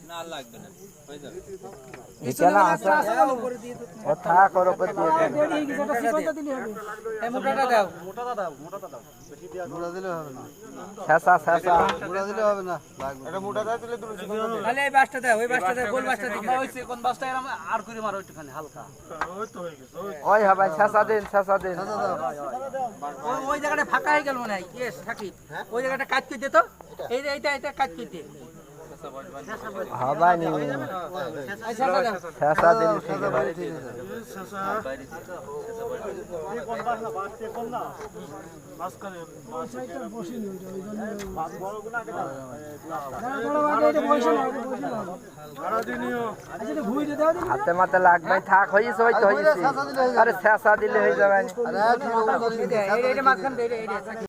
না লাগবে না হয়ে যাবে এখানে আছে ও থাক ওর উপর দিয়ে এই মোটাটা দাও বেশি দিয়া মোটা দিলে হবে না শেষা মোটা দিলে হবে না লাগবে এটা মোটা দিলে তুমি তাহলে এই বাসটা দাও ওই বাসটা দাও গোল বাসটা দিকে হইছে কোন বাসটা এরকম আর করে মারো একটুখানি হালকা ওই তো হয়ে গেছে ওই হবে শেষা দিন ওই জায়গাটা ফাঁকা হয়ে গেল মনে হয় ইয়েস থাকি ওই জায়গাটা কাজ করে দে তো এইটা কাজ করে দে হবে নি শেষা দিন ঠিক আছে এই কোন বাস না বাস তে কোন না বাস করে বাস সাইডটা বসে নিও ওই জন্য বাস বড় গুনা কে দাও এটা বসে না ভাড়া দিনিও আচ্ছা এটা ঘুরে দাও দিন হাতে মাতে লাগবে থাক হইছে ওই তো হইছে আরে শেষা দিলে হয়ে যাবে আরে এটা মাঝখান দে এটা